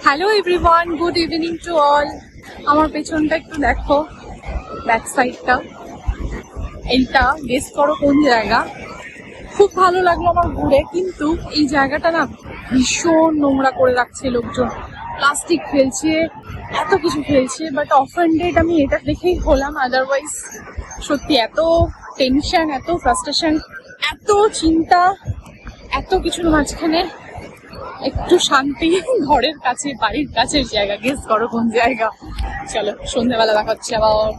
Hello everyone, good evening to all. আমার পেছনটা একটু দেখো, ব্যাক সাইডটা। এইটা গেস করো কোন জায়গা। খুব ভালো লাগলো আমার ঘুরে, কিন্তু এই জায়গাটা না ভীষণ নোংরা করে রাখছে লোকজন, প্লাস্টিক ফেলছে, এত কিছু ফেলছে। বাট অফেন্ডেড আমি এটা দেখেই হলাম, আদারওয়াইজ সত্যি এত টেনশন, এত ফ্রাস্ট্রেশন, এত চিন্তা, এত কিছুর মাঝখানে একটু শান্তি। ঘরের কাছে, বাড়ির কাছের জায়গা, গেস করো কোন জায়গা। চলো সন্ধ্যেবেলা দেখা হচ্ছে আবার।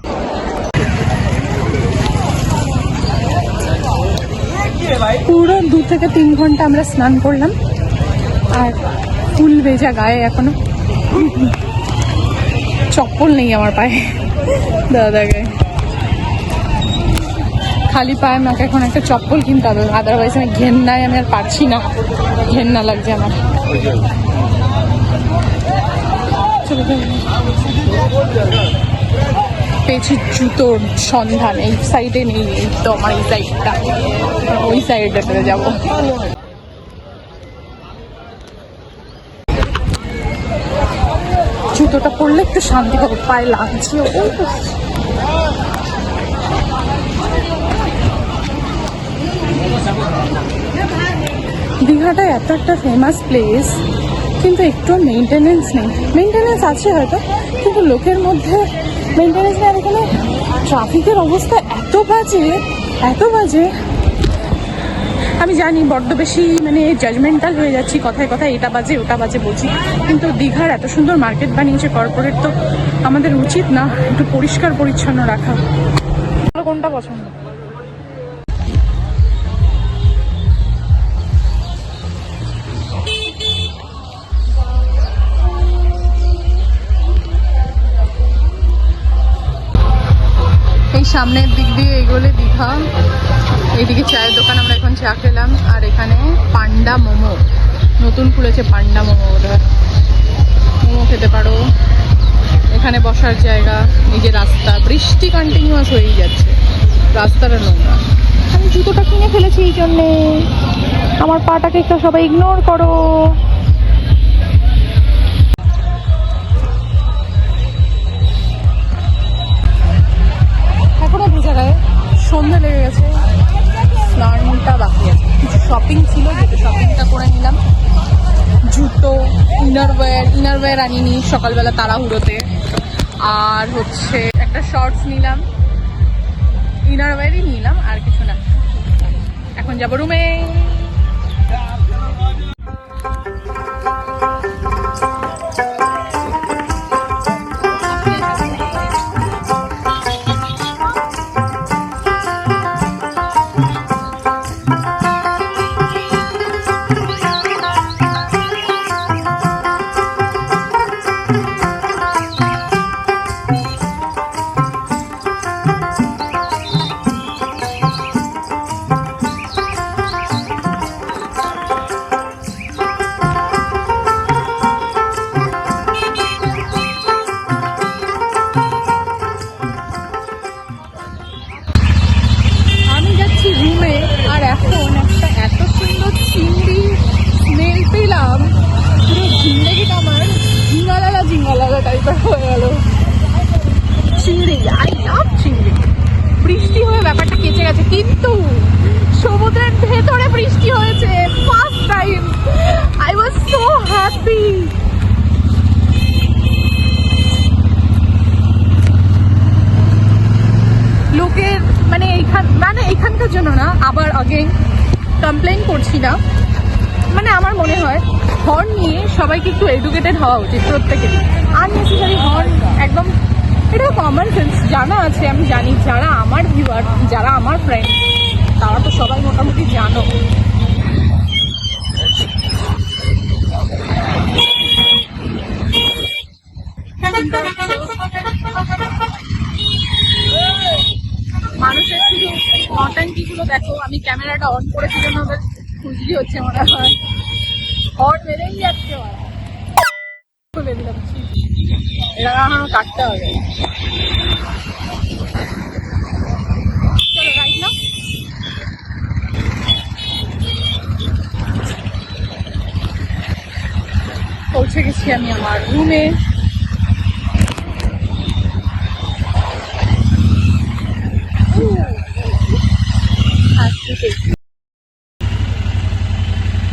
পুরো 2 থেকে 3 ঘন্টা আমরা স্নান করলাম, আর ফুল ভেজা গায়ে এখনো। চপ্পল নেই আমার পায়ে, দাদা গায়ে খালি পায়ে। আমাকে এখন একটা চপ্পল কিনতে হবে, আদারওয়াইজ আমি ঘেন্নায় আমি আর পারছি না, ঘেন্না লাগছে আমার। পেয়েছি জুতোর সন্ধান, এই সাইডে নেই, এই তো আমার এই সাইডটা, ওই সাইডটাতে যাবো। জুতোটা পরলে একটু শান্তি পাবো, পায়ে লাগছে। দীঘাটা এত একটা ফেমাস প্লেস, কিন্তু একটু মেনটেনেন্স নেই। মেনটেনেন্স আছে হয়তো, কিন্তু লোকের মধ্যে মেনটেনেন্স নেই। আর এখানে ট্রাফিকের অবস্থা এত বাজে, এত বাজে। আমি জানি বড্ড বেশি মানে জাজমেন্টাল হয়ে যাচ্ছি, কথায় কথায় এটা বাজে ওটা বাজে বলছি, কিন্তু দীঘার এত সুন্দর মার্কেট বানিয়েছে কর্পোরেট, তো আমাদের উচিত না একটু পরিষ্কার পরিচ্ছন্ন রাখা? কোনটা পছন্দ? সামনের দিক দিয়ে এগোলে দীঘা, এইদিকে চায়ের দোকান, আমরা এখন চা খেলাম। আর এখানে পান্ডা মোমো নতুন খুলেছে, পান্ডা মোমো বোধহয়, মোমো খেতে পারো। এখানে বসার জায়গা, এই যে রাস্তা, বৃষ্টি কন্টিনিউয়াস হয়েই যাচ্ছে, রাস্তাটা নোংরা। আমি জুতোটা কিনে ফেলেছি, এই জন্যে আমার পাটাকে একটু সবাই ইগনোর করো। সন্ধ্যা লেগে গেছে, স্নানটা বাকি আছে। কিছু শপিং ছিল, যেটা শপিংটা করে নিলাম। জুতো, ইনারওয়্যার আনিনি সকালবেলা তাড়াহুড়োতে। আর হচ্ছে একটা শর্টস নিলাম, ইনারওয়্যারই নিলাম, আর কিছু না। এখন যাবো রুমে। বৃষ্টি হয়ে ব্যাপারটা কেচে গেছে, কিন্তু সমুদ্রের ভেতরে বৃষ্টি হয়েছে first time. I was so happy. লোকের মানে এখানকার জন্য না, আবার আগে কমপ্লেন করছি না, মানে আমার মনে হয় হর্ন নিয়ে সবাইকে একটু এডুকেটেড হওয়া উচিত প্রত্যেকেরই। আননেসেসারি হর্ন একদম, এটা কমন সেন্স জানা আছে, আমি জানি। যারা আমার ভিউয়ার, যারা আমার ফ্রেন্ড, তারা তো সবাই মোটামুটি জানো। মানুষের শুধু নটাঙ্কিগুলো দেখো। আমি ক্যামেরাটা অন করেছি জন্য ওদের খুশি হচ্ছে মনে হয়, হর্ন বেড়েই যাচ্ছে। তুলে দিলাম, এটা এখনো কাটতে হবে। চলো রাইট না। পৌঁছে গেছি আমি আমার রুমে।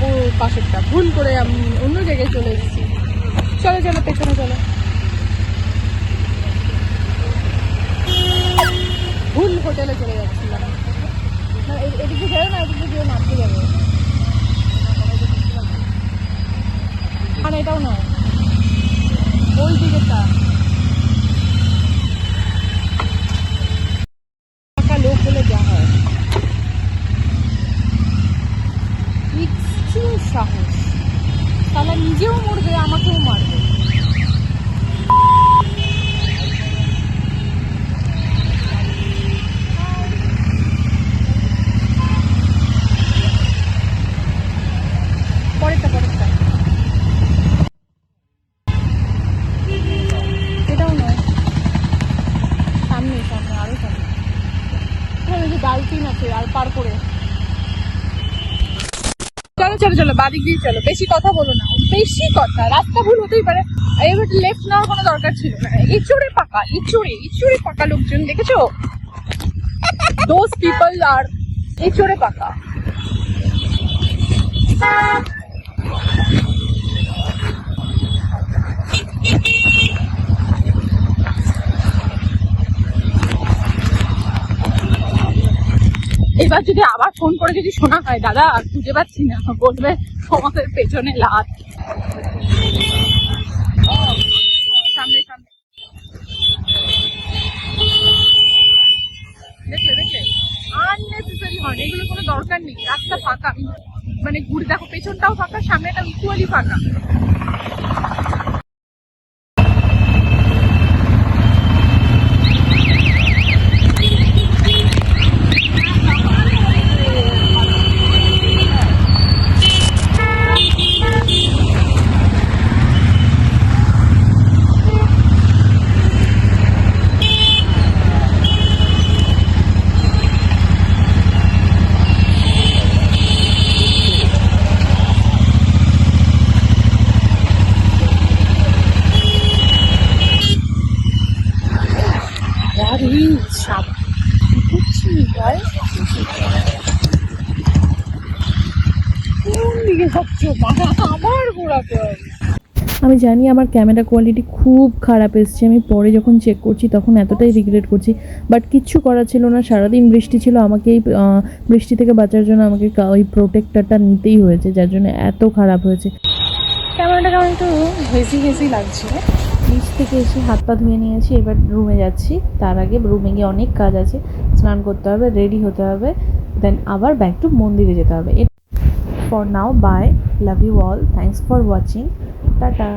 ও পাশেরটা ভুল করে আমি অন্য জায়গায় চলে এসেছি। চলো চলো পেছনে চলো। ভুল হোটেলে চলে যাচ্ছিলাম। এদিকে যাবে না, এদিকে গিয়ে নামতে যাবে। আর এটাও নয়, ওই দিকেটা টাকা লোক বলে যা হয়। কি সাহস, তাহলে নিজেও মরবে আমাকেও মারবে। পরেরটা পরেরটা এটাও নয়, সামনে সামনে আরো সামনে। ওই যে ডালফিন আছে আর পার করে। চলো চলো চলো বাদিক দিয়ে চলো, বেশি কথা বলো না, বেশি কথা। রাস্তা ভুল হতেই পারে, এবার লেফট নেওয়ার কোনো দরকার ছিল না। ইঁচড়ে পাকা, ইঁচড়ে পাকা লোকজন দেখেছো? দোজ পিপল আর ইঁচড়ে পাকা। এবার যদি আবার ফোন করে যদি শোনা হয় দাদা খুঁজে পাচ্ছি না, বলবে তোমাদের পেছনে লাত। সামনে সামনে দেখলে দেখলে আননেসেসারি হর্ন, এগুলো কোনো দরকার নেই। রাস্তা ফাঁকা, মানে ঘুরে দেখো পেছনটাও ফাঁকা, সামনেটাও ইকুয়ালি ফাঁকা। আমি জানি আমার ক্যামেরা কোয়ালিটি খুব খারাপ এসছে, আমি পরে যখন চেক করছি তখন এতটাই রিগ্রেট করছি, বাট কিচ্ছু করার ছিল না। সারাদিন বৃষ্টি ছিল, আমাকে এই বৃষ্টি থেকে বাঁচার জন্য আমাকে ওই প্রোটেক্টরটা নিতেই হয়েছে, যার জন্য এত খারাপ হয়েছে। ক্যামেরাটা কেমন একটু হেজি হেজি লাগছে। বিচ থেকে এসে হাত পা ধুয়ে নিয়েছি, এবার রুমে যাচ্ছি। তার আগে রুমে গিয়ে অনেক কাজ আছে, স্নান করতে হবে, রেডি হতে হবে, দেন আবার ব্যাক টু মন্দিরে যেতে হবে। For now bye, love you all, thanks for watching, tata.